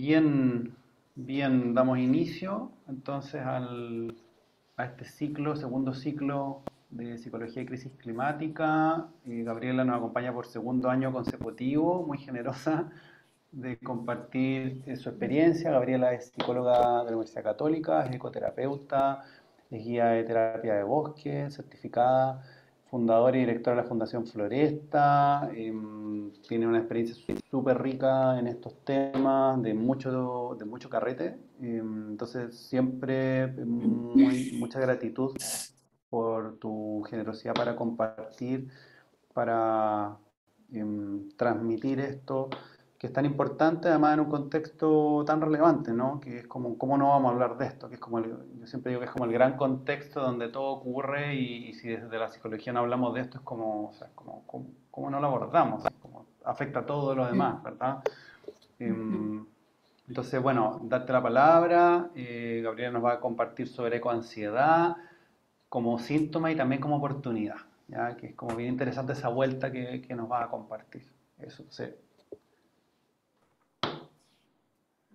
Bien, bien, damos inicio entonces a este ciclo, segundo ciclo de Psicología y Crisis Climática. Gabriela nos acompaña por segundo año consecutivo, muy generosa de compartir su experiencia. Gabriela es psicóloga de la Universidad Católica, es ecoterapeuta, es guía de terapia de bosque, certificada, fundadora y directora de la Fundación Floresta. Tiene una experiencia súper rica en estos temas, de mucho carrete. Entonces, siempre mucha gratitud por tu generosidad para compartir, para transmitir esto que es tan importante, además en un contexto tan relevante, ¿no? Que es como, ¿cómo no vamos a hablar de esto? Que es como yo siempre digo que es como el gran contexto donde todo ocurre y si desde la psicología no hablamos de esto es como, o sea, ¿cómo no lo abordamos? Es como, afecta a todo lo demás, ¿verdad? Em, entonces, bueno, darte la palabra. Gabriela nos va a compartir sobre ecoansiedad como síntoma y también como oportunidad, ¿ya? Que es como bien interesante esa vuelta que nos va a compartir. Eso, sí.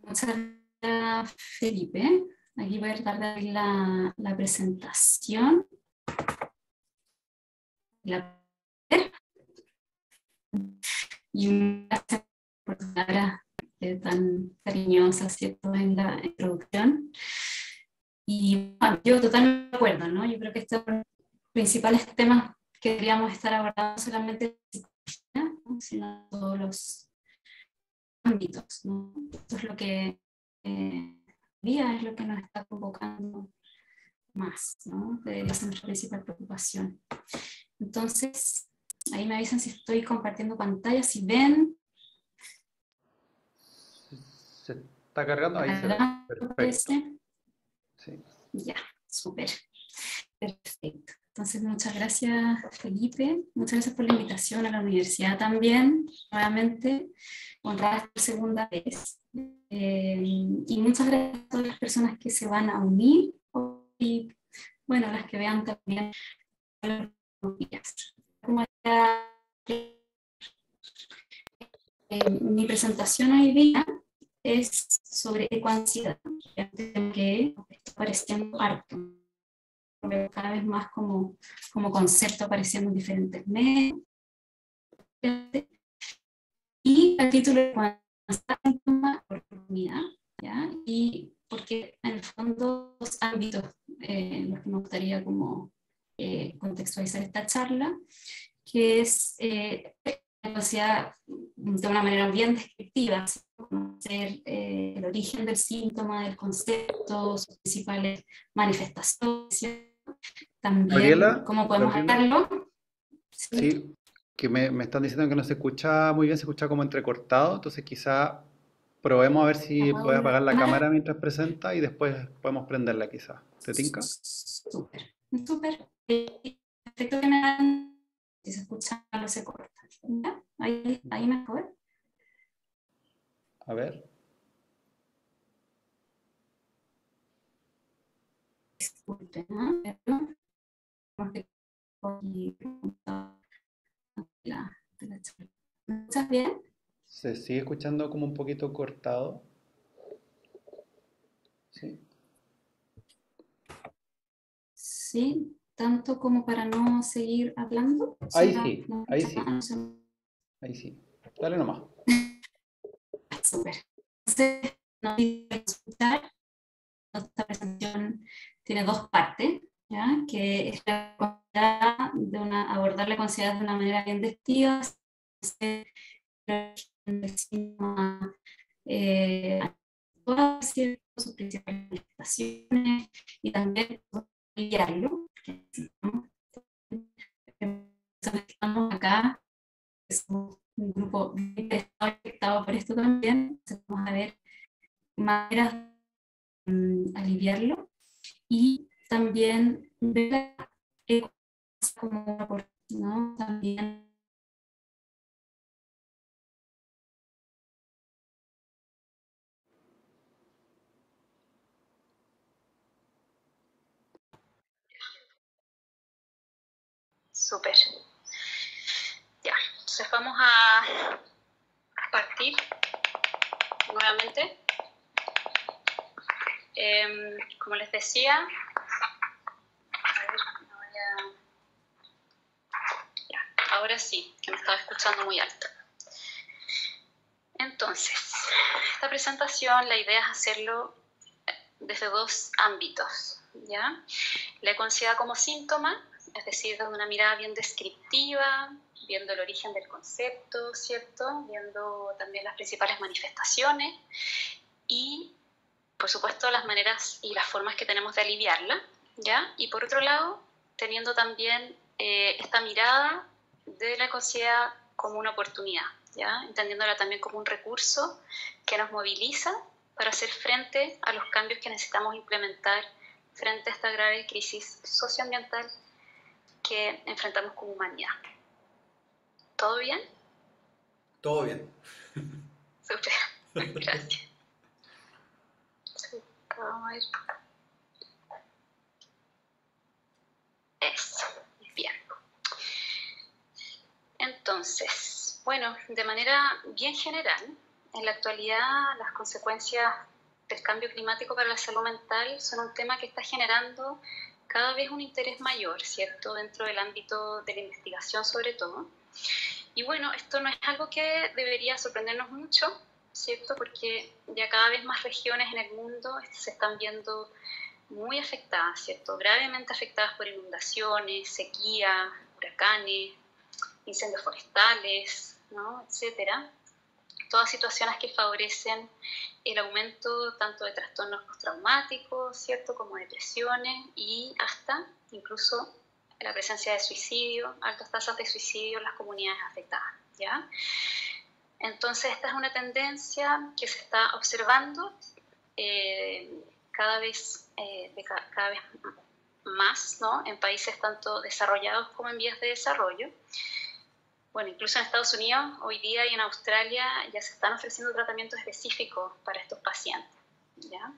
Muchas gracias, Felipe. Aquí voy a tratar de abrir la presentación. Y gracias por tu palabra tan cariñosa, ¿cierto?, en la introducción. Y bueno, yo totalmente de acuerdo, ¿no? Yo creo que estos son los principales temas que deberíamos estar abordando solamente en psicología, ¿no?, sino en todos los ámbitos, ¿no? Esto es lo que es lo que nos está convocando más, ¿no? Debería ser nuestra principal preocupación. Entonces, ahí me avisan si estoy compartiendo pantalla, si ven. Se está cargando, ahí se ve. Perfecto. Sí. Ya, súper. Perfecto. Entonces, muchas gracias, Felipe. Muchas gracias por la invitación a la universidad también, nuevamente, honrada por segunda vez. Y muchas gracias a todas las personas que se van a unir y, bueno, las que vean también los días. Mi presentación hoy día es sobre ecoansiedad, que está apareciendo harto, cada vez más como concepto apareciendo en diferentes medios. Y el título de ecoansiedad, oportunidad, ¿ya? Y porque en el fondo dos ámbitos en los que me gustaría como contextualizar esta charla, que es de una manera bien descriptiva, conocer el origen del síntoma, del concepto, sus principales manifestaciones, también Gabriela, cómo podemos Gabriela, hablarlo. ¿Sí? sí, que me están diciendo que no se escucha muy bien, se escucha como entrecortado, entonces quizá probemos a ver si ¿Apago puede la apagar la cámara? cámara mientras presenta y después podemos prenderla quizá. ¿Te tinca? Súper, súper. Perfecto que me dan, si se escucha no se corta. ¿Ya? Ahí mejor. A ver. Disculpen, ¿no? ¿Me escuchas bien? Se sigue escuchando como un poquito cortado. Sí. Sí, tanto como para no seguir hablando. Ahí ¿Será? sí, No, ahí sí, ahí sí. Dale nomás. súper. Entonces, no tiene que escuchar. Esta presentación tiene dos partes, ¿ya? Que es la abordar la considerar de una manera bien descriptiva, todas sus principales manifestaciones y también guiarlo. Estamos acá, somos un grupo bien afectado por esto también, vamos a ver maneras de aliviarlo y también ver como una oportunidad, ¿no? También súper. Ya, entonces vamos a partir nuevamente. Como les decía, a ver, no voy a... ahora sí, que me estaba escuchando muy alto. Entonces, esta presentación, la idea es hacerlo desde dos ámbitos, ¿ya? La ecoansiedad como síntoma, es decir, desde una mirada bien descriptiva, viendo el origen del concepto, ¿cierto? Viendo también las principales manifestaciones y, por supuesto, las maneras y las formas que tenemos de aliviarla, ¿ya? Y por otro lado, teniendo también esta mirada de la ecoansiedad como una oportunidad, ¿ya? Entendiéndola también como un recurso que nos moviliza para hacer frente a los cambios que necesitamos implementar frente a esta grave crisis socioambiental que enfrentamos como humanidad. ¿Todo bien? Todo bien. Súper, gracias. Vamos a ver. Eso, bien. Entonces, bueno, de manera bien general, en la actualidad las consecuencias del cambio climático para la salud mental son un tema que está generando cada vez un interés mayor, ¿cierto?, dentro del ámbito de la investigación sobre todo. Y bueno, esto no es algo que debería sorprendernos mucho, ¿cierto?, porque ya cada vez más regiones en el mundo se están viendo muy afectadas, ¿cierto?, gravemente afectadas por inundaciones, sequía, huracanes, incendios forestales, ¿no?, etcétera. Todas situaciones que favorecen el aumento tanto de trastornos postraumáticos, ¿cierto?, como depresiones y hasta incluso la presencia de suicidio, altas tasas de suicidio en las comunidades afectadas, ¿ya? Entonces, esta es una tendencia que se está observando cada vez más, ¿no?, en países tanto desarrollados como en vías de desarrollo. Bueno, incluso en Estados Unidos hoy día y en Australia ya se están ofreciendo tratamientos específicos para estos pacientes, ¿ya?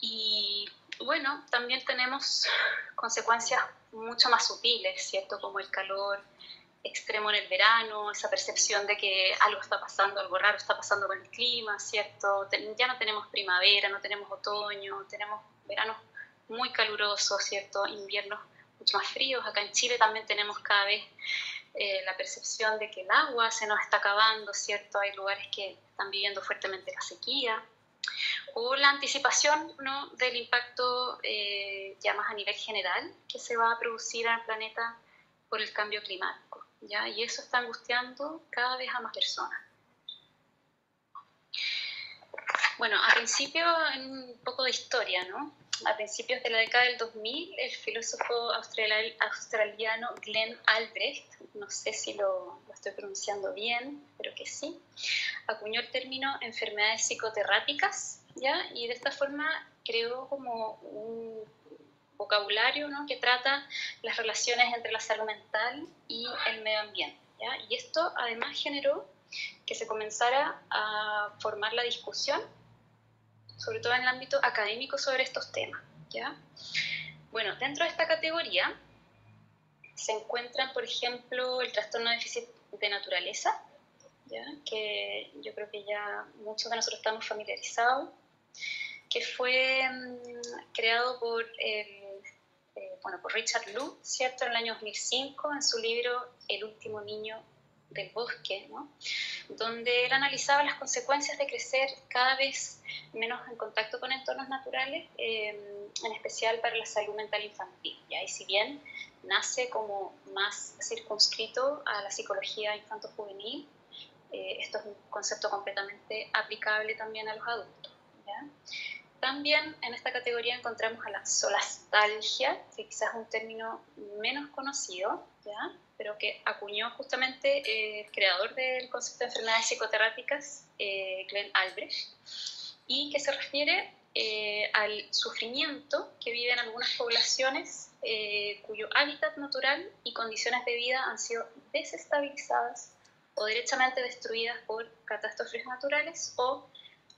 Y bueno, también tenemos consecuencias mucho más sutiles, ¿cierto?, como el calor extremo en el verano, esa percepción de que algo está pasando, algo raro está pasando con el clima, ¿cierto? Ya no tenemos primavera, no tenemos otoño, tenemos veranos muy calurosos, ¿cierto?, inviernos mucho más fríos. Acá en Chile también tenemos cada vez la percepción de que el agua se nos está acabando, ¿cierto? Hay lugares que están viviendo fuertemente la sequía. O la anticipación, ¿no?, del impacto ya más a nivel general que se va a producir en el planeta por el cambio climático, ¿ya? Y eso está angustiando cada vez a más personas. Bueno, a principio, un poco de historia, ¿no? A principios de la década del 2000, el filósofo australiano Glenn Albrecht, no sé si lo estoy pronunciando bien, pero que sí, acuñó el término enfermedades psicoterrápicas, ¿ya? Y de esta forma creó como un vocabulario, ¿no?, que trata las relaciones entre la salud mental y el medio ambiente, ¿ya? Y esto además generó que se comenzara a formar la discusión, sobre todo en el ámbito académico, sobre estos temas, ¿ya? Bueno, dentro de esta categoría se encuentran, por ejemplo, el trastorno de déficit de naturaleza, ¿ya?, que yo creo que ya muchos de nosotros estamos familiarizados, que fue creado por por Richard Loup, ¿cierto?, en el año 2005, en su libro El último niño del bosque, ¿no?, donde él analizaba las consecuencias de crecer cada vez menos en contacto con entornos naturales, en especial para la salud mental infantil, ¿ya? Y si bien nace como más circunscrito a la psicología infanto-juvenil, esto es un concepto completamente aplicable también a los adultos, ¿ya? También en esta categoría encontramos a la solastalgia, que quizás es un término menos conocido, ¿ya?, pero que acuñó justamente el creador del concepto de enfermedades psicoterrápicas, Glenn Albrecht, y que se refiere al sufrimiento que viven algunas poblaciones cuyo hábitat natural y condiciones de vida han sido desestabilizadas o derechamente destruidas por catástrofes naturales o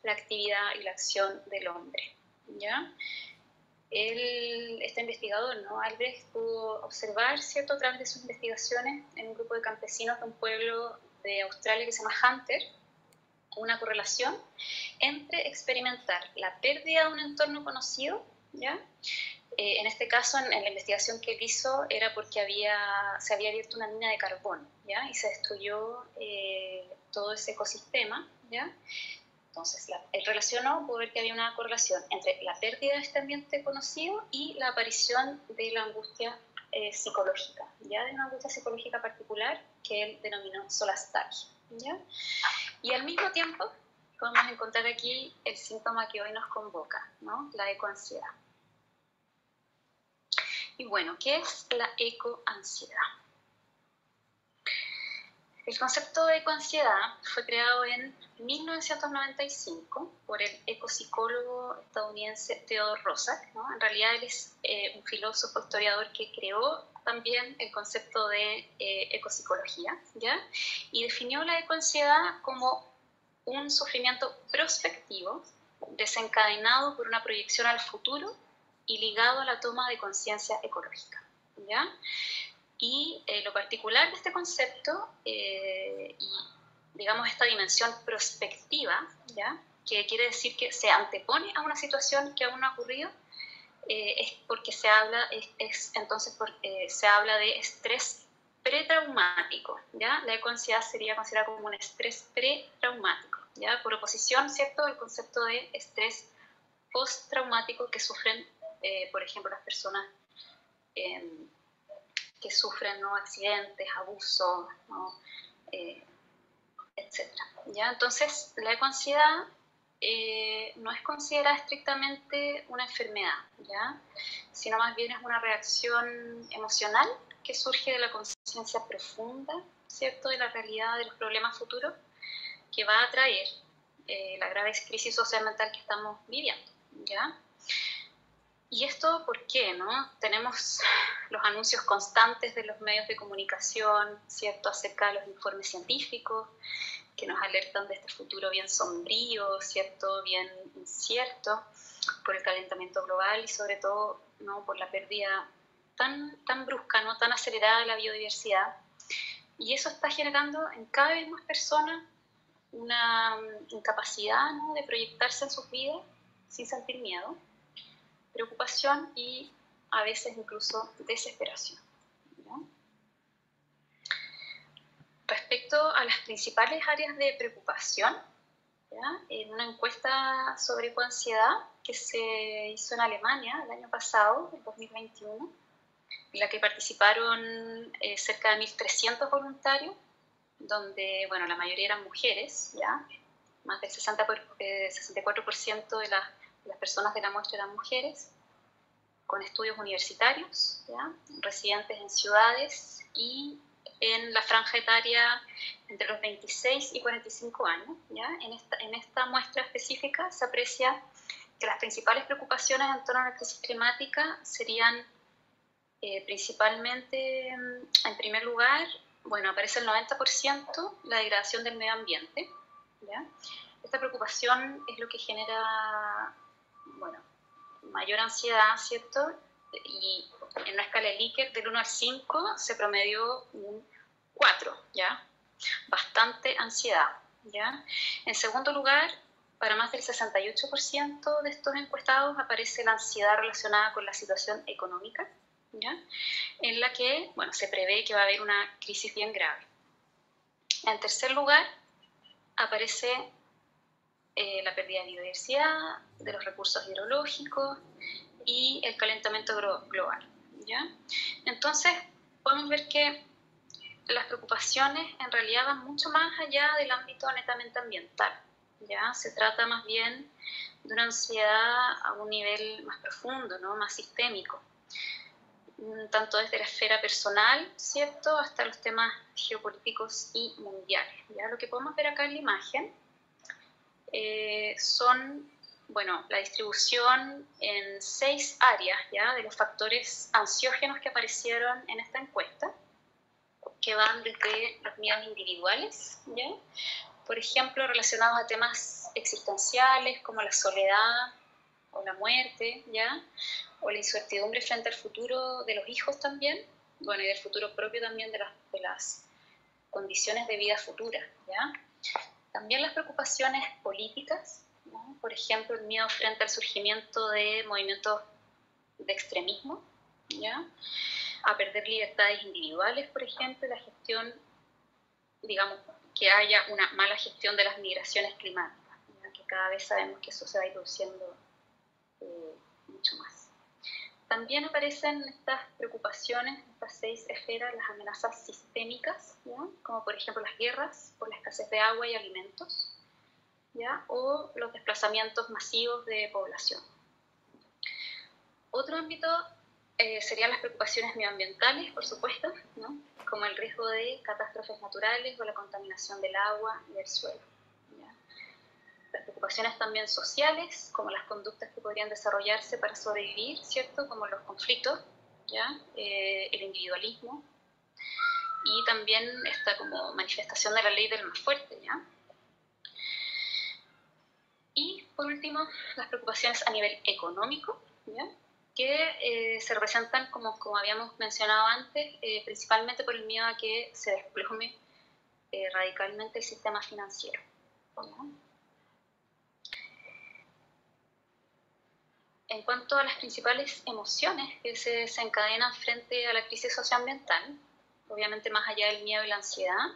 la actividad y la acción del hombre, ¿ya? Este investigador, ¿no?, Albrecht, pudo observar, ¿cierto?, a través de sus investigaciones en un grupo de campesinos de un pueblo de Australia que se llama Hunter, una correlación entre experimentar la pérdida de un entorno conocido, ¿ya? En este caso, en la investigación que él hizo, era porque se había abierto una mina de carbón, ¿ya? Y se destruyó todo ese ecosistema, ¿ya? Entonces, él relacionó, pudo ver que había una correlación entre la pérdida de este ambiente conocido y la aparición de la angustia psicológica, ¿ya? De una angustia psicológica particular que él denominó solastalgia, ¿ya? Y al mismo tiempo, podemos encontrar aquí el síntoma que hoy nos convoca, ¿no? La ecoansiedad. Y bueno, ¿qué es la ecoansiedad? El concepto de ecoansiedad fue creado en 1995 por el ecopsicólogo estadounidense Theodore Roszak, ¿no? En realidad él es un filósofo historiador que creó también el concepto de ecopsicología, ¿ya? Y definió la ecoansiedad como un sufrimiento prospectivo desencadenado por una proyección al futuro y ligado a la toma de conciencia ecológica, ¿ya? Y lo particular de este concepto, y digamos esta dimensión prospectiva, ¿ya? Que quiere decir que se antepone a una situación que aún no ha ocurrido, es porque se habla, se habla de estrés pretraumático, ¿ya? La ecoansiedad sería considerada como un estrés pretraumático, ¿ya? Por oposición, ¿cierto?, al concepto de estrés postraumático que sufren, por ejemplo, las personas que sufren, ¿no?, accidentes, abusos, ¿no?, etc. ¿Ya? Entonces, la ecoansiedad no es considerada estrictamente una enfermedad, ¿ya? Sino más bien es una reacción emocional que surge de la conciencia profunda, ¿cierto?, de la realidad de los problemas futuros que va a traer la grave crisis social mental que estamos viviendo, ¿ya? ¿Y esto por qué, no? Tenemos los anuncios constantes de los medios de comunicación, ¿cierto?, acerca de los informes científicos que nos alertan de este futuro bien sombrío, ¿cierto?, bien incierto por el calentamiento global y sobre todo, ¿no?, por la pérdida tan brusca, ¿no?, tan acelerada de la biodiversidad. Y eso está generando en cada vez más personas una incapacidad, ¿no?, de proyectarse en sus vidas sin sentir miedo, preocupación y a veces incluso desesperación, ¿no? Respecto a las principales áreas de preocupación, ¿ya?, en una encuesta sobre ecoansiedad que se hizo en Alemania el año pasado, el 2021, en la que participaron cerca de 1.300 voluntarios, donde, bueno, la mayoría eran mujeres, ¿ya? Más del 64% de las personas de la muestra eran mujeres, con estudios universitarios, ¿ya?, residentes en ciudades y en la franja etaria entre los 26 y 45 años. ¿Ya? En esta muestra específica se aprecia que las principales preocupaciones en torno a la crisis climática serían principalmente, en primer lugar, bueno, aparece el 90% la degradación del medio ambiente, ¿ya? Esta preocupación es lo que genera, bueno, mayor ansiedad, ¿cierto? Y en una escala de Likert del 1 al 5 se promedió un 4, ¿ya? Bastante ansiedad, ¿ya? En segundo lugar, para más del 68% de estos encuestados aparece la ansiedad relacionada con la situación económica, ¿ya?, en la que, bueno, se prevé que va a haber una crisis bien grave. En tercer lugar, aparece la pérdida de biodiversidad, de los recursos hidrológicos y el calentamiento global, ¿ya? Entonces, podemos ver que las preocupaciones en realidad van mucho más allá del ámbito netamente ambiental, ¿ya? Se trata más bien de una ansiedad a un nivel más profundo, ¿no?, más sistémico, tanto desde la esfera personal, ¿cierto?, hasta los temas geopolíticos y mundiales, ¿ya? Lo que podemos ver acá en la imagen son, bueno, la distribución en 6 áreas, ¿ya?, de los factores ansiógenos que aparecieron en esta encuesta, que van desde los miedos individuales, ¿ya?, por ejemplo, relacionados a temas existenciales como la soledad o la muerte, ¿ya?, o la incertidumbre frente al futuro de los hijos también, bueno, y del futuro propio también de las condiciones de vida futuras, ¿ya? También las preocupaciones políticas, ¿no? Por ejemplo, el miedo frente al surgimiento de movimientos de extremismo, ¿ya? A perder libertades individuales, por ejemplo, la gestión, digamos, que haya una mala gestión de las migraciones climáticas, ¿ya? Que cada vez sabemos que eso se va a ir produciendo mucho más. También aparecen estas preocupaciones, estas 6 esferas, las amenazas sistémicas, ¿ya? Como por ejemplo las guerras por la escasez de agua y alimentos, ¿ya? O los desplazamientos masivos de población. Otro ámbito serían las preocupaciones medioambientales, por supuesto, ¿no? Como el riesgo de catástrofes naturales o la contaminación del agua y del suelo, ¿ya? Las preocupaciones también sociales, como las conductas que podrían desarrollarse para sobrevivir, ¿cierto? Como los conflictos, ¿ya? El individualismo, y también esta como manifestación de la ley del más fuerte, ¿ya? Y por último, las preocupaciones a nivel económico, ¿ya? Que se representan, como habíamos mencionado antes, principalmente por el miedo a que se desplome radicalmente el sistema financiero, ¿ya? En cuanto a las principales emociones que se desencadenan frente a la crisis socioambiental, obviamente más allá del miedo y la ansiedad,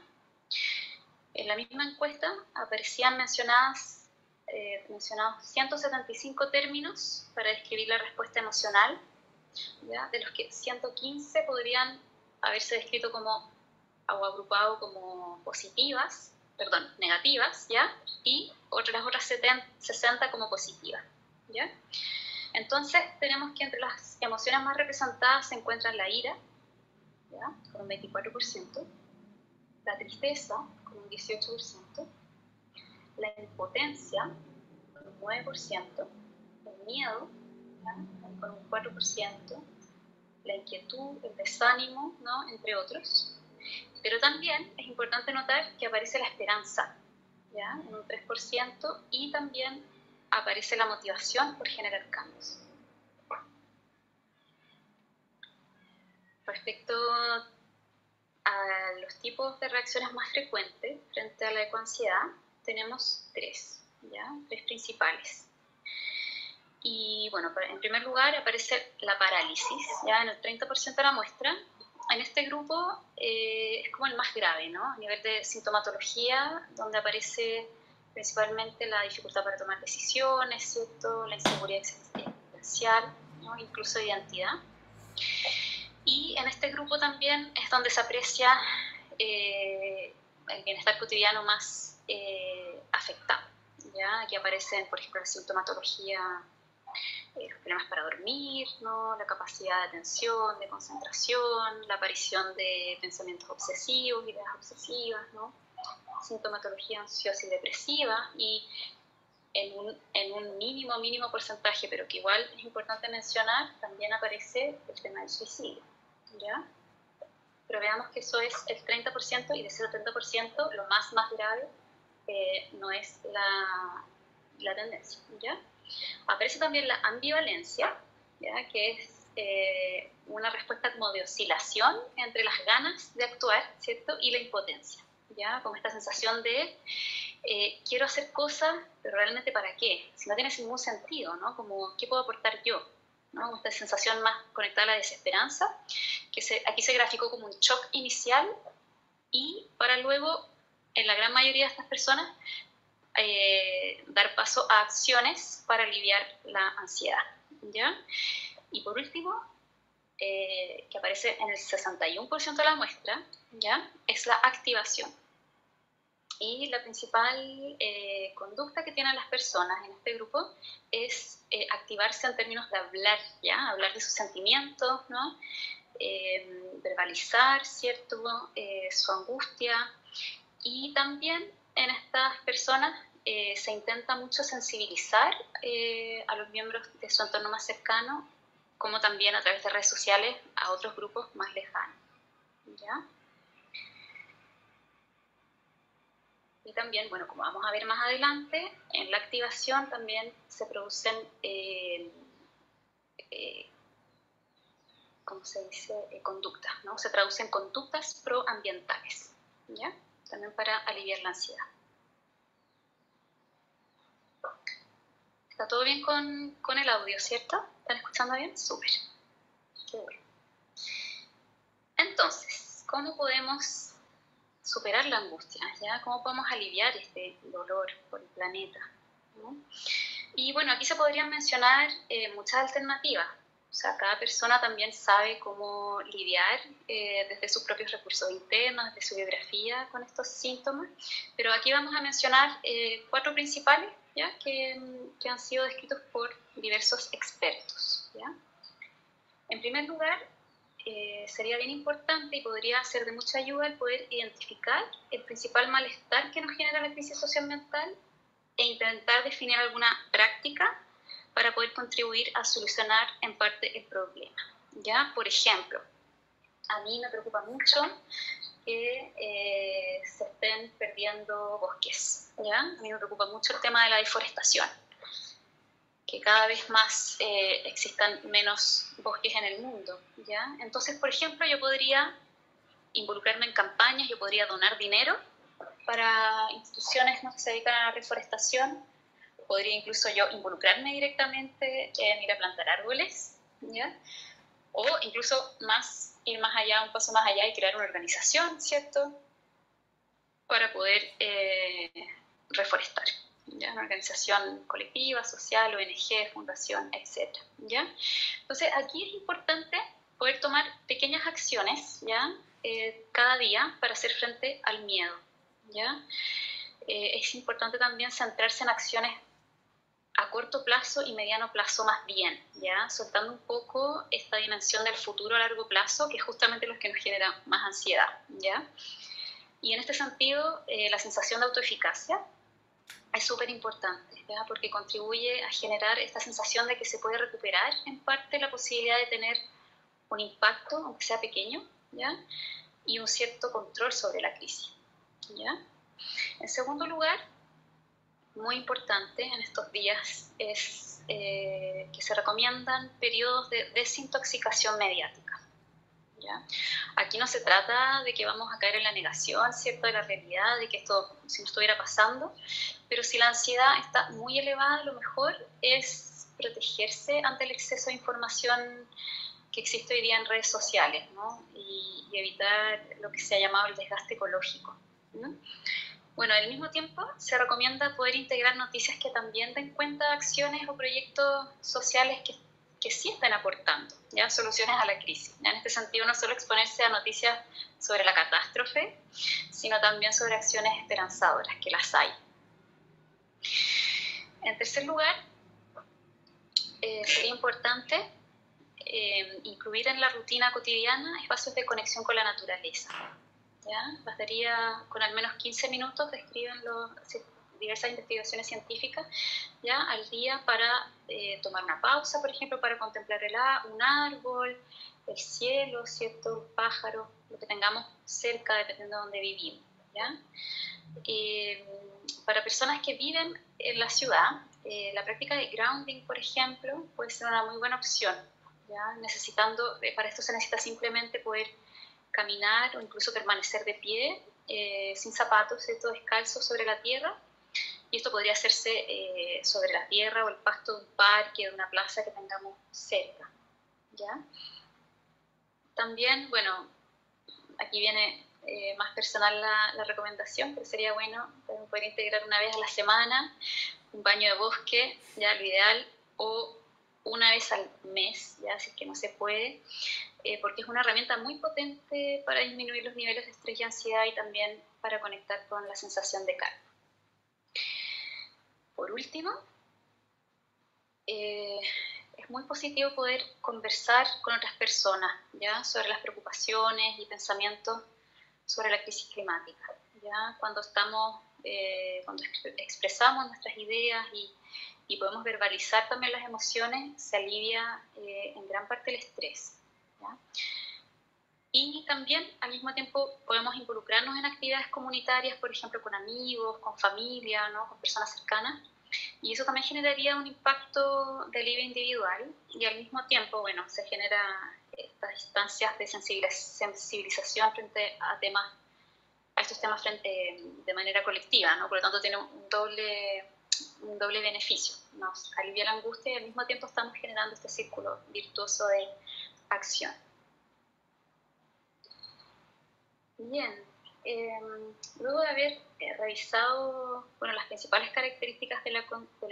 en la misma encuesta aparecían mencionados 175 términos para describir la respuesta emocional, ¿ya? De los que 115 podrían haberse descrito como o agrupado como negativas, ¿ya? Y las otras 60 como positivas, ¿ya? Entonces tenemos que entre las emociones más representadas se encuentran la ira, ¿ya? Con un 24%, la tristeza con un 18%, la impotencia con un 9%, el miedo, ¿ya? Con un 4%, la inquietud, el desánimo, ¿no? Entre otros. Pero también es importante notar que aparece la esperanza, ¿ya? En un 3%, y también aparece la motivación por generar cambios. Respecto a los tipos de reacciones más frecuentes frente a la ecoansiedad, tenemos 3, ¿ya? 3 principales. Y bueno, en primer lugar aparece la parálisis, ya en el 30% de la muestra. En este grupo es como el más grave, ¿no? A nivel de sintomatología, donde aparece principalmente la dificultad para tomar decisiones, ¿cierto? La inseguridad existencial, ¿no? Incluso de identidad. Y en este grupo también es donde se aprecia el bienestar cotidiano más afectado, ¿ya? Aquí aparecen, por ejemplo, la sintomatología, los problemas para dormir, ¿no? La capacidad de atención, de concentración, la aparición de pensamientos obsesivos, ideas obsesivas, ¿no? Sintomatología ansiosa y depresiva, y en un mínimo porcentaje, pero que igual es importante mencionar, también aparece el tema del suicidio, ¿ya? Pero veamos que eso es el 30%, y de ese 30% lo más grave no es la tendencia, ¿ya? Aparece también la ambivalencia, ¿ya? Que es una respuesta como de oscilación entre las ganas de actuar, ¿cierto? Y la impotencia, ¿ya? Como esta sensación de quiero hacer cosas, pero realmente ¿para qué? Si no tiene ningún sentido, ¿no? Como, ¿qué puedo aportar yo? ¿No? Esta sensación más conectada a la desesperanza, que aquí se graficó como un shock inicial, y para luego, en la gran mayoría de estas personas, dar paso a acciones para aliviar la ansiedad, ¿ya? Y por último, que aparece en el 61% de la muestra, ¿ya? Es la activación. Y la principal conducta que tienen las personas en este grupo es activarse en términos de hablar, ¿ya? Hablar de sus sentimientos, ¿no? Verbalizar, ¿cierto? Su angustia. Y también en estas personas se intenta mucho sensibilizar a los miembros de su entorno más cercano, como también a través de redes sociales a otros grupos más lejanos, ¿ya? Y también, bueno, como vamos a ver más adelante, en la activación también se producen, ¿cómo se dice? Conductas, ¿no? Se traducen conductas proambientales, ¿ya? También para aliviar la ansiedad. ¿Está todo bien con el audio, cierto? ¿Están escuchando bien? Súper. Qué bueno. Entonces, ¿cómo podemos superar la angustia? ¿Ya? ¿Cómo podemos aliviar este dolor por el planeta? ¿No? Y bueno, aquí se podrían mencionar muchas alternativas. O sea, cada persona también sabe cómo lidiar desde sus propios recursos internos, desde su biografía con estos síntomas. Pero aquí vamos a mencionar 4 principales, ¿ya? Que han sido descritos por diversos expertos, ¿ya? En primer lugar, sería bien importante y podría ser de mucha ayuda el poder identificar el principal malestar que nos genera la crisis social mental e intentar definir alguna práctica para poder contribuir a solucionar en parte el problema, ¿ya? Por ejemplo, a mí me preocupa mucho que se estén perdiendo bosques, ¿ya? A mí me preocupa mucho el tema de la deforestación, que cada vez más existan menos bosques en el mundo, ¿ya? Entonces, por ejemplo, yo podría involucrarme en campañas, yo podría donar dinero para instituciones, ¿no?, que se dedican a la reforestación. Podría incluso yo involucrarme directamente en ir a plantar árboles, ¿ya? O incluso ir más allá, un paso más allá y crear una organización, ¿cierto?, para poder reforestar, ¿ya? Una organización colectiva, social, ONG, fundación, etc., ¿ya? Entonces, aquí es importante poder tomar pequeñas acciones, ¿ya?, cada día para hacer frente al miedo, ¿ya? Es importante también centrarse en acciones a corto plazo y mediano plazo más bien, ¿ya? Soltando un poco esta dimensión del futuro a largo plazo, que es justamente lo que nos genera más ansiedad, ¿ya? Y en este sentido, la sensación de autoeficacia es súper importante, ¿ya? Porque contribuye a generar esta sensación de que se puede recuperar en parte la posibilidad de tener un impacto, aunque sea pequeño, ¿ya?, y un cierto control sobre la crisis, ¿ya? En segundo lugar, muy importante en estos días es que se recomiendan periodos de desintoxicación mediática, ¿ya? Aquí no se trata de que vamos a caer en la negación, ¿cierto?, de la realidad, de que esto si no estuviera pasando, pero si la ansiedad está muy elevada, lo mejor es protegerse ante el exceso de información que existe hoy día en redes sociales, ¿no?, y evitar lo que se ha llamado el desgaste ecológico, ¿no? Bueno, al mismo tiempo se recomienda poder integrar noticias que también den cuenta de acciones o proyectos sociales que sí estén aportando, ¿ya?, soluciones a la crisis, ¿ya? En este sentido, no solo exponerse a noticias sobre la catástrofe, sino también sobre acciones esperanzadoras, que las hay. En tercer lugar, sería importante incluir en la rutina cotidiana espacios de conexión con la naturaleza, ¿ya? Bastaría con al menos 15 minutos, describen diversas investigaciones científicas, ¿ya?, al día para tomar una pausa, por ejemplo, para contemplar un árbol, el cielo, ¿cierto?, un pájaro, lo que tengamos cerca, dependiendo de donde vivimos, ¿ya? Para personas que viven en la ciudad, la práctica de grounding, por ejemplo, puede ser una muy buena opción, ¿ya? Para esto se necesita simplemente poder caminar o incluso permanecer de pie, sin zapatos, ¿cierto?, descalzo sobre la tierra, y esto podría hacerse sobre la tierra o el pasto de un parque, de una plaza que tengamos cerca, ¿ya? También, bueno, aquí viene más personal la recomendación, pero sería bueno poder integrar una vez a la semana un baño de bosque, ya lo ideal, o una vez al mes, ya si es que no se puede, porque es una herramienta muy potente para disminuir los niveles de estrés y ansiedad y también para conectar con la sensación de calma. Por último, es muy positivo poder conversar con otras personas, ¿ya?, sobre las preocupaciones y pensamientos sobre la crisis climática, ¿ya? Cuando expresamos nuestras ideas y podemos verbalizar también las emociones, se alivia en gran parte el estrés, ¿ya? Y también, al mismo tiempo, podemos involucrarnos en actividades comunitarias, por ejemplo, con amigos, con familia, ¿no?, con personas cercanas, y eso también generaría un impacto de alivio individual y al mismo tiempo, bueno, se genera estas instancias de sensibilización frente a estos temas de manera colectiva, ¿no? Por lo tanto, tiene un doble un doble beneficio. Nos alivia la angustia y al mismo tiempo estamos generando este círculo virtuoso de acción. Bien, luego de haber revisado las principales características de la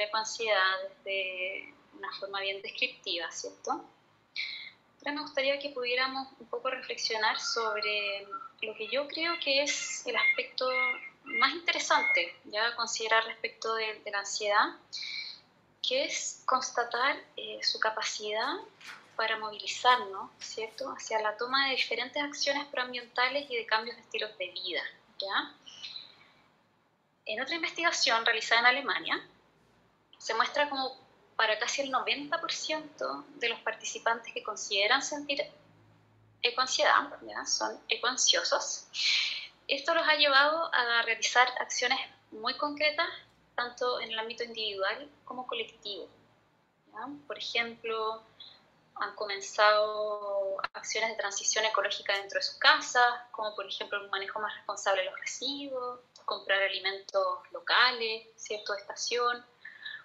ecoansiedad desde una forma bien descriptiva, ¿cierto? Ahora me gustaría que pudiéramos un poco reflexionar sobre lo que yo creo que es el aspecto más interesante, ya considerar respecto de la ansiedad, que es constatar su capacidad para movilizarnos, ¿cierto?, hacia la toma de diferentes acciones proambientales y de cambios de estilos de vida, ¿ya? En otra investigación realizada en Alemania, se muestra como para casi el 90% de los participantes que consideran sentir ecoansiedad, ¿ya?, son ecoansiosos. Esto los ha llevado a realizar acciones muy concretas, tanto en el ámbito individual como colectivo, ¿ya? Por ejemplo, han comenzado acciones de transición ecológica dentro de sus casas, como por ejemplo un manejo más responsable de los residuos, comprar alimentos locales, ¿cierto?, de estación,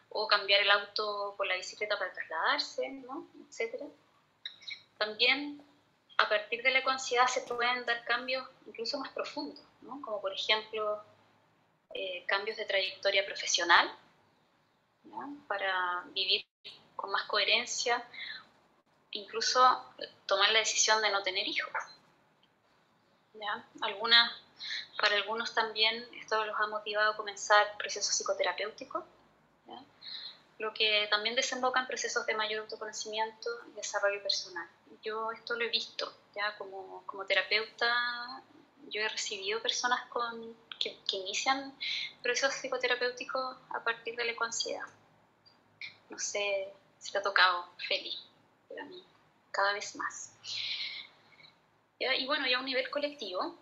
o cambiar el auto por la bicicleta para trasladarse, ¿no?, etcétera. También, a partir de la ecoansiedad se pueden dar cambios incluso más profundos, ¿no?, como por ejemplo cambios de trayectoria profesional, ¿no?, para vivir con más coherencia, incluso tomar la decisión de no tener hijos, ¿ya? Para algunos también esto los ha motivado a comenzar procesos psicoterapéuticos, ¿ya?, lo que también desemboca en procesos de mayor autoconocimiento y desarrollo personal. Yo esto lo he visto, ya como terapeuta. Yo he recibido personas que inician procesos psicoterapéuticos a partir de la ecoansiedad. No sé si te ha tocado, Feli, pero a mí cada vez más. ¿Ya? Y bueno, ya a un nivel colectivo,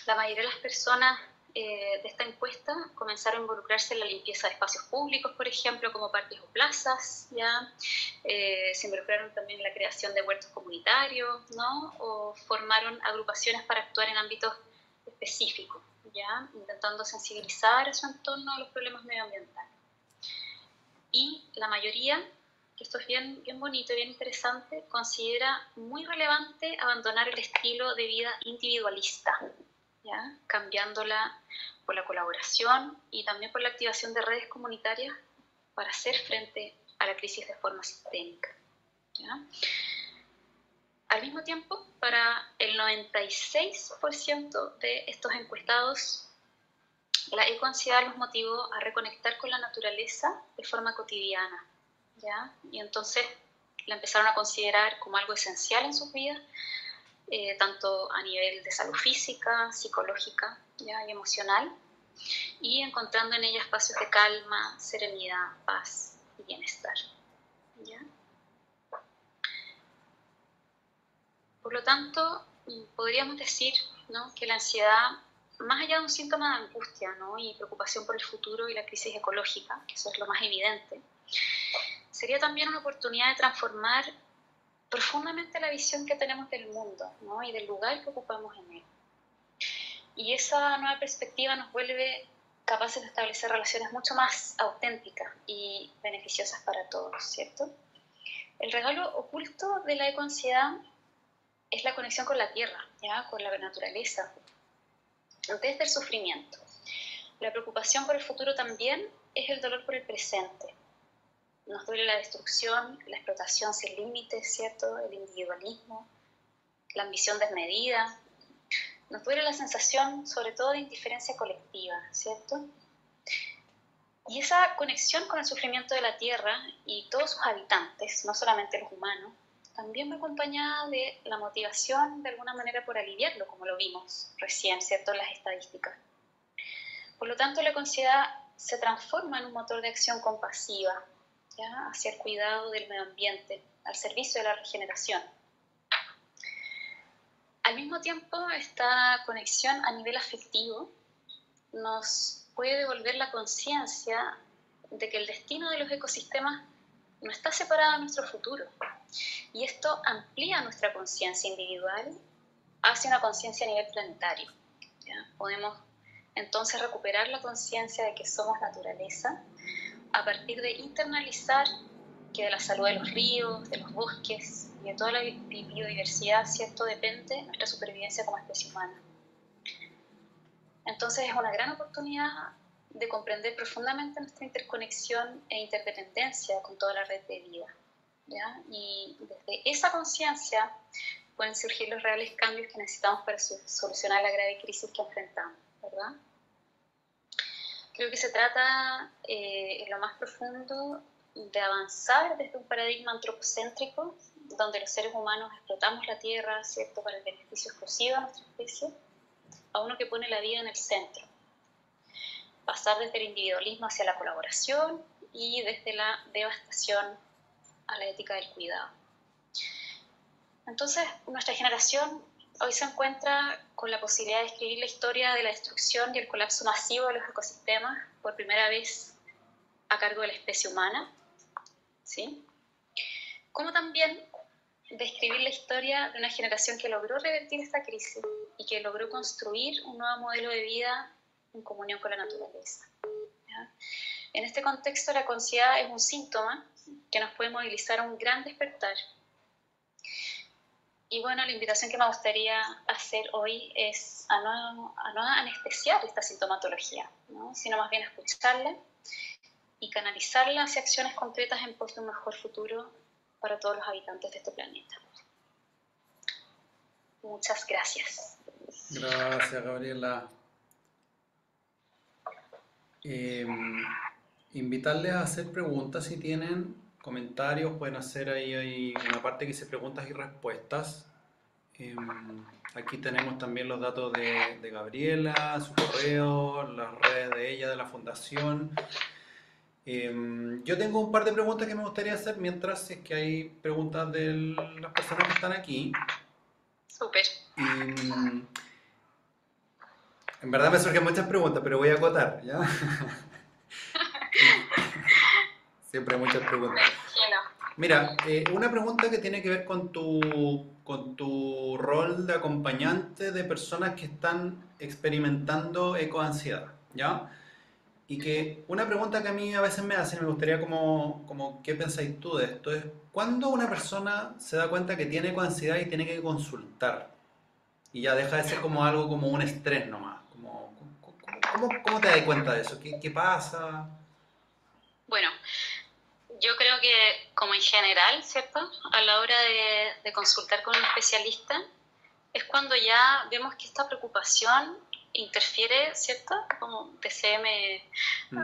la mayoría de las personas de esta encuesta comenzaron a involucrarse en la limpieza de espacios públicos, por ejemplo, como parques o plazas, ¿ya? Se involucraron también en la creación de huertos comunitarios, ¿no?, o formaron agrupaciones para actuar en ámbitos específicos, ¿ya?, intentando sensibilizar a su entorno a los problemas medioambientales. Y la mayoría, que esto es bien bonito y bien interesante, considera muy relevante abandonar el estilo de vida individualista, ¿ya?, cambiándola por la colaboración y también por la activación de redes comunitarias para hacer frente a la crisis de forma sistémica, ¿ya? Al mismo tiempo, para el 96% de estos encuestados, la ecoansiedad los motivó a reconectar con la naturaleza de forma cotidiana, ¿ya? Y entonces la empezaron a considerar como algo esencial en sus vidas, tanto a nivel de salud física, psicológica, ¿ya?, y emocional, y encontrando en ella espacios de calma, serenidad, paz y bienestar, ¿ya? Por lo tanto, podríamos decir, ¿no?, que la ansiedad, más allá de un síntoma de angustia, ¿no?, y preocupación por el futuro y la crisis ecológica, que eso es lo más evidente, sería también una oportunidad de transformar profundamente la visión que tenemos del mundo, ¿no?, y del lugar que ocupamos en él. Y esa nueva perspectiva nos vuelve capaces de establecer relaciones mucho más auténticas y beneficiosas para todos, ¿cierto? El regalo oculto de la ecoansiedad es la conexión con la tierra, ¿ya?, con la naturaleza, desde el sufrimiento. La preocupación por el futuro también es el dolor por el presente. Nos duele la destrucción, la explotación sin límites, ¿cierto?, el individualismo, la ambición desmedida. Nos duele la sensación, sobre todo, de indiferencia colectiva, ¿cierto? Y esa conexión con el sufrimiento de la Tierra y todos sus habitantes, no solamente los humanos, también va acompañada de la motivación, de alguna manera, por aliviarlo, como lo vimos recién, ¿cierto?, en las estadísticas. Por lo tanto, la ecoansiedad se transforma en un motor de acción compasiva, ¿ya?, hacia el cuidado del medio ambiente, al servicio de la regeneración. Al mismo tiempo, esta conexión a nivel afectivo nos puede devolver la conciencia de que el destino de los ecosistemas no está separado de nuestro futuro. Y esto amplía nuestra conciencia individual hacia una conciencia a nivel planetario, ¿ya? Podemos entonces recuperar la conciencia de que somos naturaleza a partir de internalizar que de la salud de los ríos, de los bosques y de toda la biodiversidad, ¿cierto?, depende nuestra supervivencia como especie humana. Entonces es una gran oportunidad de comprender profundamente nuestra interconexión e interdependencia con toda la red de vida, ¿ya? Y desde esa conciencia pueden surgir los reales cambios que necesitamos para solucionar la grave crisis que enfrentamos, ¿verdad? Creo que se trata, en lo más profundo, de avanzar desde un paradigma antropocéntrico, donde los seres humanos explotamos la tierra, ¿cierto?, para el beneficio exclusivo de nuestra especie, a uno que pone la vida en el centro. Pasar desde el individualismo hacia la colaboración y desde la devastación a la ética del cuidado. Entonces, nuestra generación hoy se encuentra con la posibilidad de escribir la historia de la destrucción y el colapso masivo de los ecosistemas por primera vez a cargo de la especie humana, ¿sí? Como también de escribir la historia de una generación que logró revertir esta crisis y que logró construir un nuevo modelo de vida en comunión con la naturaleza, ¿ya? En este contexto, la conciencia es un síntoma que nos puede movilizar a un gran despertar. Y bueno, la invitación que me gustaría hacer hoy es a no anestesiar esta sintomatología, ¿no?, sino más bien escucharla y canalizarla hacia acciones concretas en pos de un mejor futuro para todos los habitantes de este planeta. Muchas gracias. Gracias, Gabriela. Invitarles a hacer preguntas si tienen comentarios, pueden hacer ahí una parte que dice preguntas y respuestas. Aquí tenemos también los datos de Gabriela, su correo, las redes de ella, de la fundación. Yo tengo un par de preguntas que me gustaría hacer mientras es que hay preguntas de las personas que están aquí. Súper. En verdad me surgen muchas preguntas, pero voy a acotar, ¿ya? Siempre hay muchas preguntas. Mira, una pregunta que tiene que ver con tu rol de acompañante de personas que están experimentando ecoansiedad, ¿ya? Y que una pregunta que a mí a veces me hacen, me gustaría como ¿qué pensáis tú de esto? Es, ¿cuándo una persona se da cuenta que tiene ecoansiedad y tiene que consultar? Y ya deja de ser como algo como un estrés nomás. ¿Cómo te das cuenta de eso? ¿Qué pasa? Bueno, yo creo que como en general, ¿cierto?, a la hora de consultar con un especialista, es cuando ya vemos que esta preocupación interfiere, ¿cierto?, como DCM,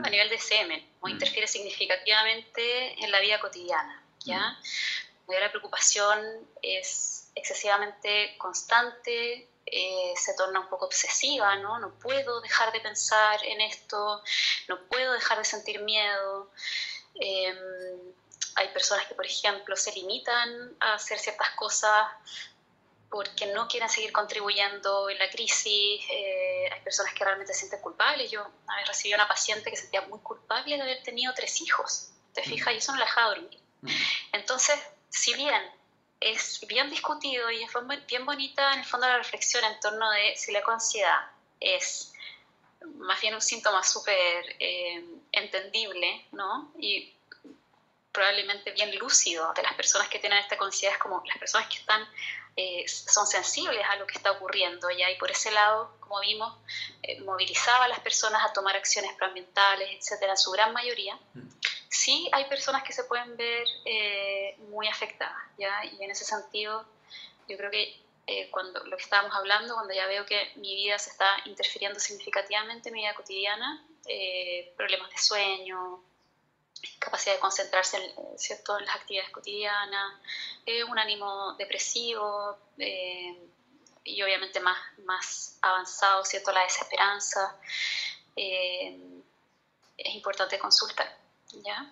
a nivel DCM, o interfiere significativamente en la vida cotidiana, ¿ya? Cuando la preocupación es excesivamente constante, se torna un poco obsesiva, ¿no? No puedo dejar de pensar en esto, no puedo dejar de sentir miedo. Hay personas que, por ejemplo, se limitan a hacer ciertas cosas porque no quieren seguir contribuyendo en la crisis. Hay personas que realmente se sienten culpables. Yo una vez recibí a una paciente que se sentía muy culpable de haber tenido 3 hijos, ¿te fijas? Y eso no la dejaba dormir. Entonces, si bien es bien discutido y es bien bonita en el fondo la reflexión en torno de si la ansiedad es más bien un síntoma súper entendible, ¿no?, y probablemente bien lúcido de las personas que tienen esta conciencia, es como las personas que están, son sensibles a lo que está ocurriendo, ¿ya? Y por ese lado, como vimos, movilizaba a las personas a tomar acciones proambientales, etcétera, en su gran mayoría. Sí hay personas que se pueden ver muy afectadas, ¿ya? Y en ese sentido, yo creo que cuando lo que estábamos hablando, cuando ya veo que mi vida se está interfiriendo significativamente en mi vida cotidiana, problemas de sueño, capacidad de concentrarse, ¿cierto?, en las actividades cotidianas, un ánimo depresivo y obviamente más avanzado, ¿cierto?, la desesperanza, es importante consultar, ¿ya? No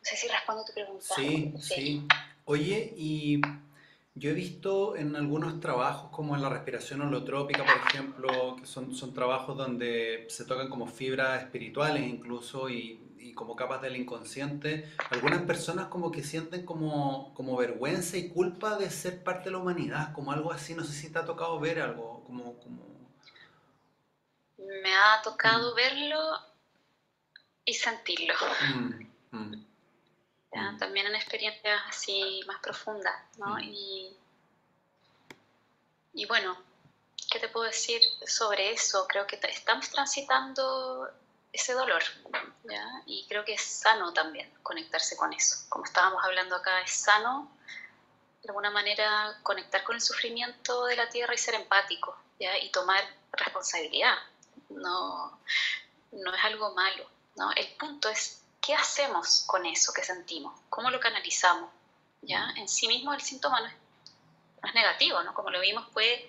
sé si respondo a tu pregunta. Sí. Oye, y yo he visto en algunos trabajos como en la respiración holotrópica, por ejemplo, que son trabajos donde se tocan como fibras espirituales incluso y como capas del inconsciente, algunas personas como que sienten como vergüenza y culpa de ser parte de la humanidad, como algo así. No sé si te ha tocado ver algo como... me ha tocado verlo y sentirlo. ¿Ya? También en experiencias así más profundas, ¿no? Y bueno, ¿qué te puedo decir sobre eso? Creo que estamos transitando ese dolor, ¿ya? Y creo que es sano también conectarse con eso. Como estábamos hablando acá, es sano de alguna manera conectar con el sufrimiento de la tierra y ser empático, ¿ya? Y tomar responsabilidad. No es algo malo, ¿no? El punto es qué hacemos con eso que sentimos, cómo lo canalizamos, ¿ya? En sí mismo el síntoma no es negativo, ¿no? Como lo vimos, puede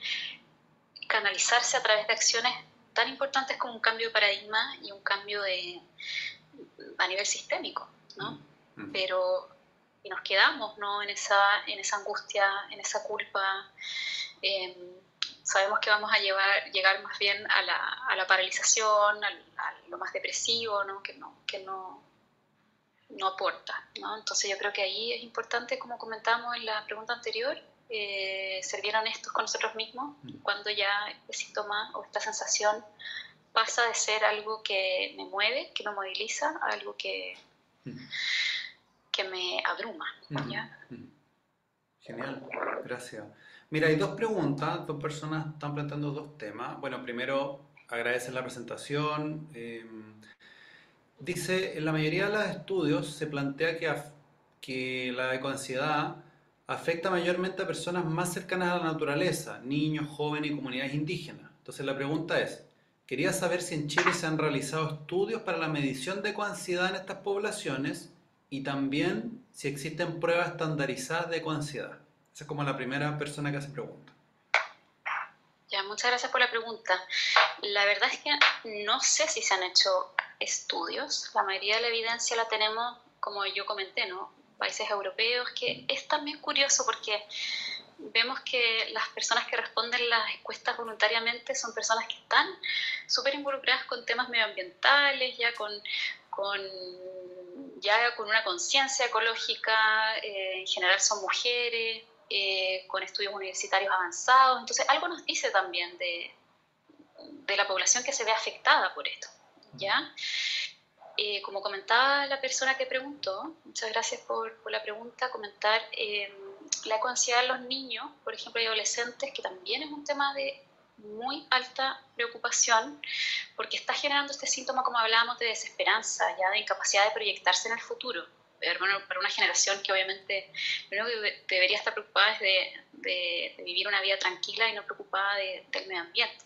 canalizarse a través de acciones tan importantes como un cambio de paradigma y un cambio a nivel sistémico, ¿no? Pero y nos quedamos, ¿no? en esa angustia, en esa culpa, sabemos que vamos a llegar más bien a la paralización, a lo más depresivo, ¿no? Que no aporta, ¿no? Entonces yo creo que ahí es importante, como comentábamos en la pregunta anterior, ser bien honestos con nosotros mismos cuando ya este síntoma o esta sensación pasa de ser algo que me mueve, que me moviliza, a algo que me abruma, ¿ya? Genial, gracias. Mira, hay dos preguntas, dos personas están planteando dos temas. Bueno, primero, agradecer la presentación. Dice, en la mayoría de los estudios se plantea que la ecoansiedad afecta mayormente a personas más cercanas a la naturaleza, niños, jóvenes y comunidades indígenas. Entonces la pregunta es, quería saber si en Chile se han realizado estudios para la medición de ecoansiedad en estas poblaciones y también si existen pruebas estandarizadas de ecoansiedad. Esa es como la primera persona que hace pregunta. Ya, muchas gracias por la pregunta. La verdad es que no sé si se han hecho estudios. La mayoría de la evidencia la tenemos, como yo comenté, ¿no? Países europeos, que es también curioso porque vemos que las personas que responden las encuestas voluntariamente son personas que están súper involucradas con temas medioambientales, ya con una conciencia ecológica, en general son mujeres, con estudios universitarios avanzados. Entonces algo nos dice también de la población que se ve afectada por esto, ¿ya? Como comentaba la persona que preguntó, muchas gracias por la pregunta, comentar la ecoansiedad en los niños, por ejemplo, y adolescentes, que también es un tema de muy alta preocupación, porque está generando este síntoma, como hablábamos, de desesperanza, ya de incapacidad de proyectarse en el futuro. Bueno, para una generación que obviamente lo único que debería estar preocupada es de vivir una vida tranquila y no preocupada del medio ambiente.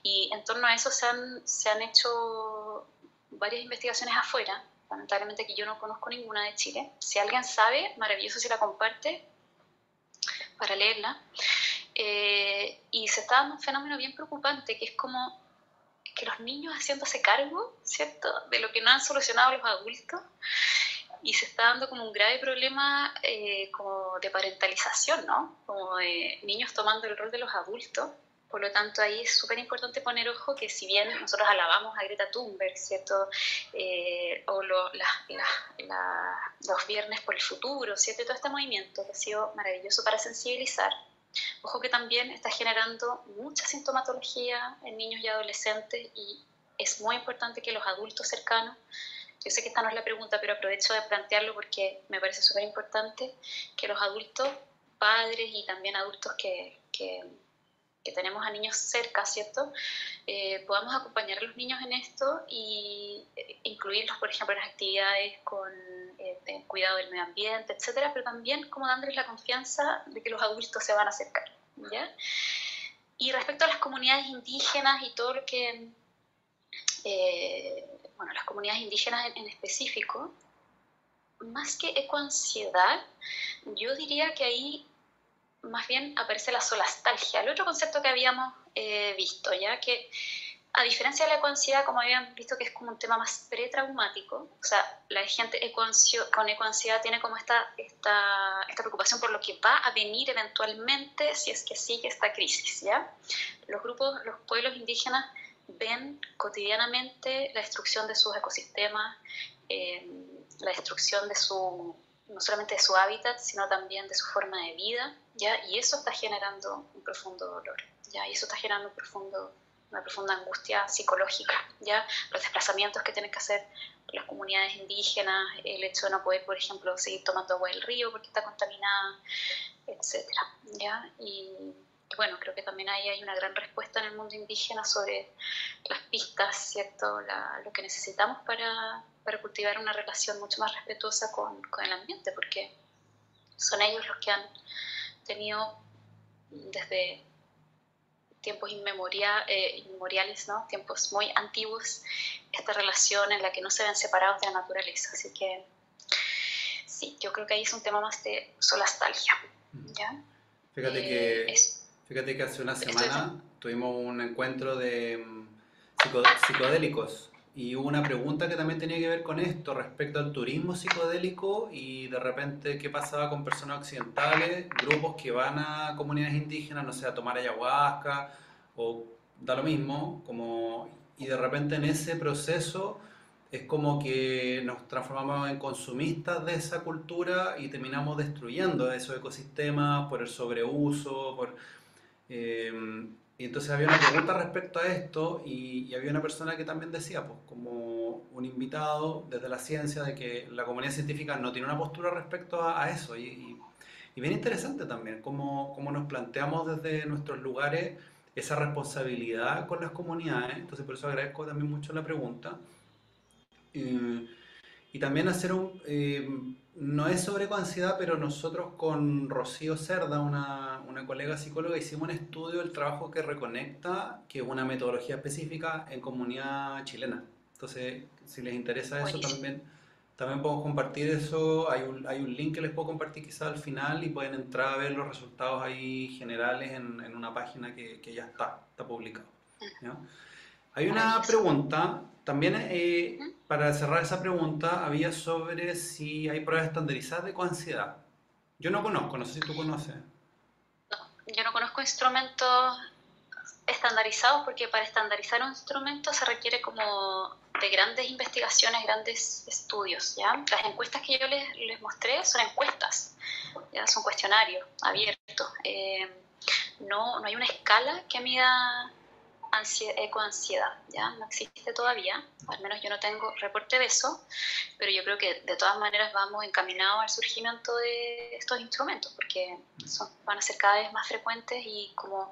Y en torno a eso se han hecho varias investigaciones afuera, lamentablemente que yo no conozco ninguna de Chile. Si alguien sabe, maravilloso si la comparte para leerla. Y se está dando un fenómeno bien preocupante, que es como que los niños haciéndose cargo, ¿cierto?, de lo que no han solucionado los adultos, y se está dando como un grave problema como de parentalización, ¿no? Como de niños tomando el rol de los adultos. Por lo tanto, ahí es súper importante poner ojo que si bien nosotros alabamos a Greta Thunberg, ¿cierto? O los viernes por el futuro, ¿cierto? Y todo este movimiento que ha sido maravilloso para sensibilizar. Ojo que también está generando mucha sintomatología en niños y adolescentes y es muy importante que los adultos cercanos, yo sé que esta no es la pregunta, pero aprovecho de plantearlo porque me parece súper importante que los adultos, padres y también adultos que tenemos a niños cerca, ¿cierto? Podamos acompañar a los niños en esto y incluirlos, por ejemplo, en las actividades con cuidado del medio ambiente, etcétera, pero también como dándoles la confianza de que los adultos se van a acercar, ¿ya? Y respecto a las comunidades indígenas y todo lo que... bueno, las comunidades indígenas en específico, más que ecoansiedad, yo diría que ahí más bien aparece la solastalgia, el otro concepto que habíamos visto, ya que a diferencia de la ecoansiedad, como habíamos visto que es como un tema más pretraumático, o sea, la gente con ecoansiedad tiene como esta preocupación por lo que va a venir eventualmente si es que sigue esta crisis, ¿ya? Los pueblos indígenas ven cotidianamente la destrucción de sus ecosistemas, la destrucción no solamente de su hábitat, sino también de su forma de vida, ¿ya? Y eso está generando un profundo dolor, ¿ya? Y eso está generando un profundo una profunda angustia psicológica, ¿ya? Los desplazamientos que tienen que hacer las comunidades indígenas, el hecho de no poder, por ejemplo, seguir tomando agua del río porque está contaminada, etcétera, ¿ya? Y bueno, creo que también ahí hay una gran respuesta en el mundo indígena sobre las pistas, ¿cierto? Lo que necesitamos para cultivar una relación mucho más respetuosa con el ambiente, porque son ellos los que han tenido desde tiempos inmemoriales, ¿no? Tiempos muy antiguos, esta relación en la que no se ven separados de la naturaleza. Así que sí, yo creo que ahí es un tema más de solastalgia, ¿ya? Fíjate que hace una semana tuvimos un encuentro de psicodélicos y hubo una pregunta que también tenía que ver con esto respecto al turismo psicodélico y de repente qué pasaba con personas occidentales, grupos que van a comunidades indígenas, no sé, a tomar ayahuasca o da lo mismo, y de repente en ese proceso es como que nos transformamos en consumistas de esa cultura y terminamos destruyendo esos ecosistemas por el sobreuso, y entonces había una pregunta respecto a esto y había una persona que también decía, pues como un invitado desde la ciencia, de que la comunidad científica no tiene una postura respecto a eso. Y bien interesante también, cómo nos planteamos desde nuestros lugares esa responsabilidad con las comunidades. Entonces por eso agradezco también mucho la pregunta. Y también no es sobre ansiedad, pero nosotros con Rocío Cerda, una colega psicóloga, hicimos un estudio del trabajo que reconecta, que es una metodología específica en comunidad chilena. Entonces, si les interesa eso, también podemos compartir eso. Hay un link que les puedo compartir quizás al final y pueden entrar a ver los resultados ahí generales en una página que ya está publicado, ¿ya? Hay una pregunta, también para cerrar esa pregunta, había sobre si hay pruebas estandarizadas de coansiedad. Yo no conozco, no sé si tú conoces. No, yo no conozco instrumentos estandarizados porque para estandarizar un instrumento se requiere como de grandes investigaciones, grandes estudios, ¿ya? Las encuestas que yo les mostré son encuestas, ¿ya? Son cuestionarios abiertos. No hay una escala que mida ecoansiedad, ¿ya? No existe todavía, al menos yo no tengo reporte de eso, pero yo creo que de todas maneras vamos encaminados al surgimiento de estos instrumentos, porque van a ser cada vez más frecuentes y como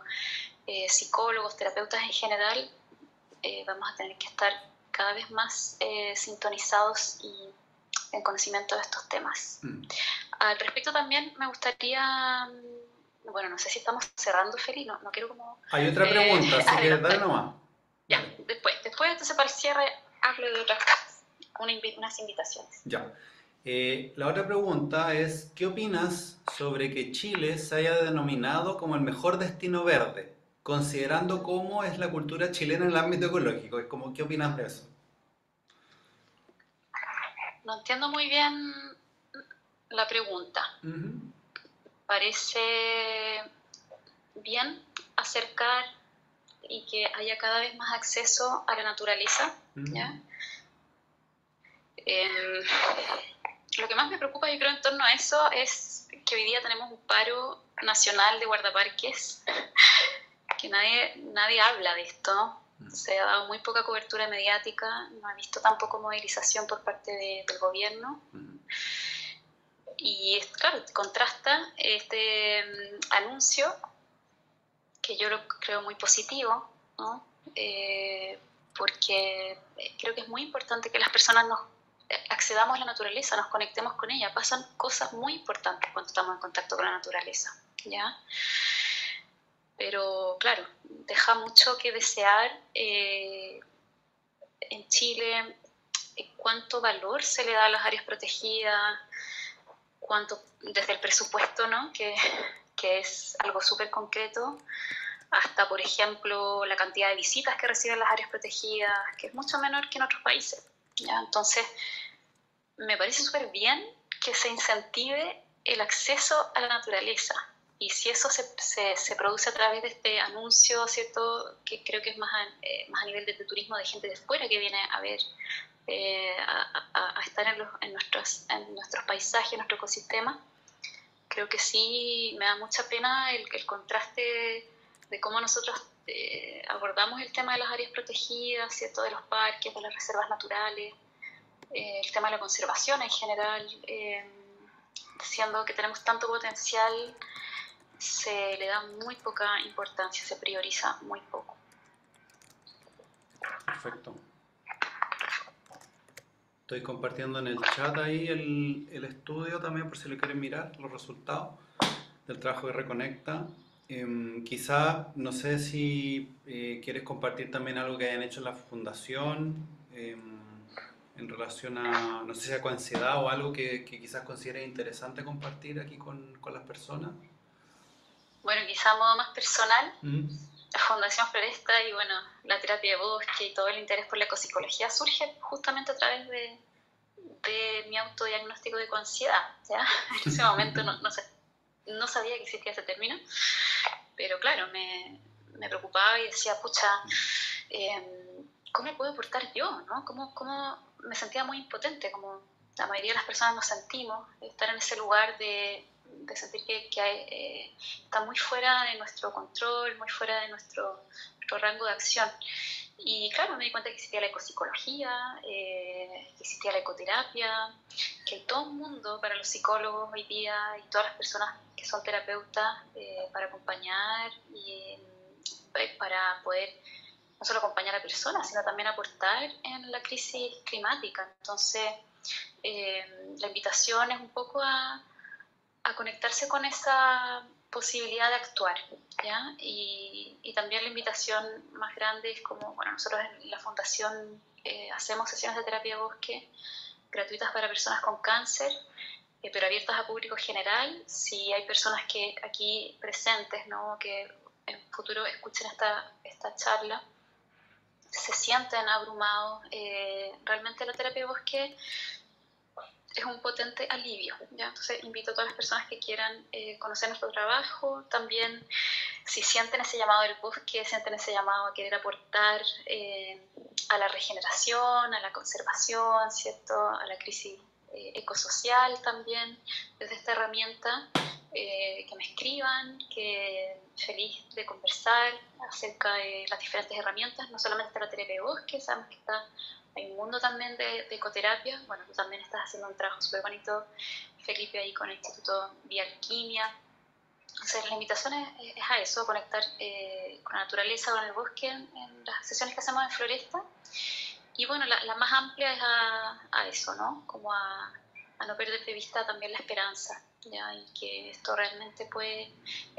psicólogos, terapeutas en general, vamos a tener que estar cada vez más sintonizados y en conocimiento de estos temas. Al respecto también me gustaría... Bueno, no sé si estamos cerrando, Feli, no quiero como... Hay otra pregunta, así que dale nomás. Ya, después entonces para el cierre hablo de otras cosas, unas invitaciones. Ya. La otra pregunta es, ¿qué opinas sobre que Chile se haya denominado como el mejor destino verde, considerando cómo es la cultura chilena en el ámbito ecológico? Es como, ¿qué opinas de eso? No entiendo muy bien la pregunta. Parece bien acercar y que haya cada vez más acceso a la naturaleza, ¿ya? Lo que más me preocupa, yo creo, en torno a eso es que hoy día tenemos un paro nacional de guardaparques, que nadie habla de esto, se ha dado muy poca cobertura mediática, no he visto tampoco movilización por parte del gobierno. Y claro, contrasta este anuncio, que yo lo creo muy positivo, ¿no? Porque creo que es muy importante que las personas accedamos a la naturaleza, nos conectemos con ella. Pasan cosas muy importantes cuando estamos en contacto con la naturaleza, ¿ya? Pero claro, deja mucho que desear en Chile, cuánto valor se le da a las áreas protegidas, cuánto desde el presupuesto, ¿no? que es algo súper concreto, hasta, por ejemplo, la cantidad de visitas que reciben las áreas protegidas, que es mucho menor que en otros países, ¿ya? Entonces, me parece súper bien que se incentive el acceso a la naturaleza. Y si eso se produce a través de este anuncio, ¿cierto? Que creo que es más a nivel de turismo, de gente de fuera que viene a ver, a estar en nuestros paisajes, en nuestro ecosistema. Creo que sí me da mucha pena el contraste de cómo nosotros abordamos el tema de las áreas protegidas, ¿cierto? De los parques, de las reservas naturales, el tema de la conservación en general, siendo que tenemos tanto potencial, se le da muy poca importancia, se prioriza muy poco. Perfecto. Estoy compartiendo en el chat ahí el estudio también, por si lo quieren mirar, los resultados del trabajo de Reconecta. Quizá, no sé si quieres compartir también algo que hayan hecho en la fundación en relación a, no sé si a ansiedad o algo que quizás consideres interesante compartir aquí con las personas. Bueno, quizá a modo más personal, la Fundación Floresta y bueno, la terapia de bosque y todo el interés por la ecopsicología surge justamente a través de mi autodiagnóstico de ecoansiedad, ¿ya? En ese momento no sabía que existía ese término, pero claro, me preocupaba y decía, pucha, ¿cómo puedo aportar yo? ¿No? ¿Cómo me sentía muy impotente, como la mayoría de las personas nos sentimos, estar en ese lugar de sentir que está muy fuera de nuestro control, muy fuera de nuestro rango de acción. Y claro, me di cuenta que existía la ecopsicología, que existía la ecoterapia, que todo el mundo, para los psicólogos hoy día y todas las personas que son terapeutas, para acompañar y para poder no solo acompañar a personas, sino también aportar en la crisis climática. Entonces, la invitación es un poco a conectarse con esa posibilidad de actuar, ¿ya? Y también la invitación más grande es como, bueno, nosotros en la Fundación hacemos sesiones de terapia de bosque gratuitas para personas con cáncer, pero abiertas a público general. Si hay personas que aquí presentes, ¿no?, que en futuro escuchen esta charla, se sienten abrumados, realmente la terapia de bosque es un potente alivio, ¿ya? Entonces invito a todas las personas que quieran conocer nuestro trabajo, también si sienten ese llamado del bosque, sienten ese llamado a querer aportar a la regeneración, a la conservación, ¿cierto?, a la crisis ecosocial también, desde esta herramienta, que me escriban, que feliz de conversar acerca de las diferentes herramientas, no solamente la terapia de bosque, sabemos que hay un mundo también de ecoterapia. Bueno, tú también estás haciendo un trabajo súper bonito, Felipe, ahí con el Instituto Bioalquimia. Entonces la invitación es a eso, a conectar con la naturaleza, con el bosque en las sesiones que hacemos en Floresta. Y bueno, la más amplia es a eso, ¿no? Como a no perder de vista también la esperanza, ¿ya? Y que esto realmente puede,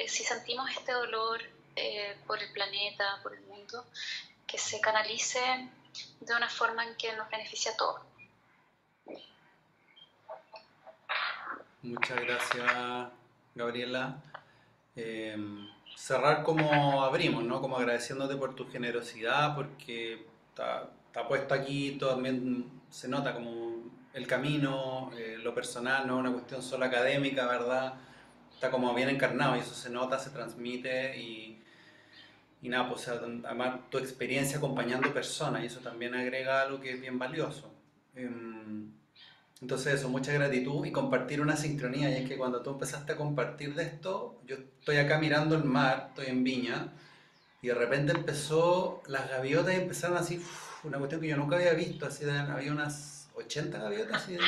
si sentimos este dolor por el planeta, por el mundo, que se canalice de una forma en que nos beneficie a todos. Muchas gracias, Gabriela. Cerrar como abrimos, ¿no? Como agradeciéndote por tu generosidad, porque está puesto aquí, también se nota como el camino, lo personal, no es una cuestión solo académica, ¿verdad? Está como bien encarnado y eso se nota, se transmite y nada, pues además tu experiencia acompañando personas y eso también agrega algo que es bien valioso. Entonces eso, mucha gratitud y compartir una sincronía. Y es que cuando tú empezaste a compartir de esto, yo estoy acá mirando el mar, estoy en Viña, y de repente las gaviotas empezaron así, una cuestión que yo nunca había visto, así había unas 80 gaviotas, así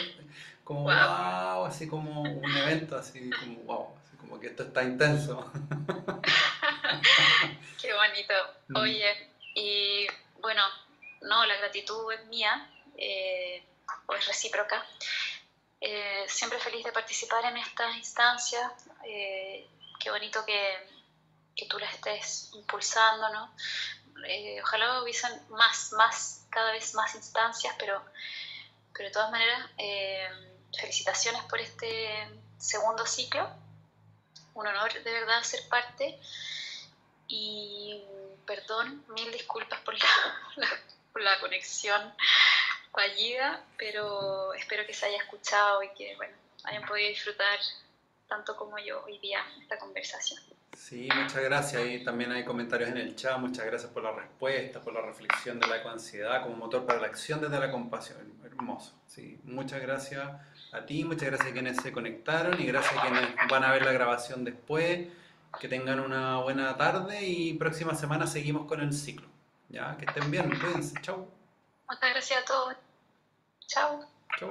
como wow, así como un evento, así como wow, así como que esto está intenso. Qué bonito. Oye, y bueno, no, la gratitud es mía, o es recíproca. Siempre feliz de participar en estas instancias. Qué bonito que tú las estés impulsando, ¿no? Ojalá hubiesen cada vez más instancias, pero de todas maneras, felicitaciones por este segundo ciclo. Un honor de verdad ser parte. Y perdón, mil disculpas por la conexión fallida, pero espero que se haya escuchado y que, bueno, hayan podido disfrutar tanto como yo hoy día esta conversación. Sí, muchas gracias. Y también hay comentarios en el chat. Muchas gracias por la respuesta, por la reflexión de la ecoansiedad como motor para la acción desde la compasión. Hermoso. Sí, muchas gracias a ti, muchas gracias a quienes se conectaron y gracias a quienes van a ver la grabación después. Que tengan una buena tarde y próxima semana seguimos con el ciclo. Ya, que estén bien, cuídense, chau. Muchas gracias a todos. Chao. Chau.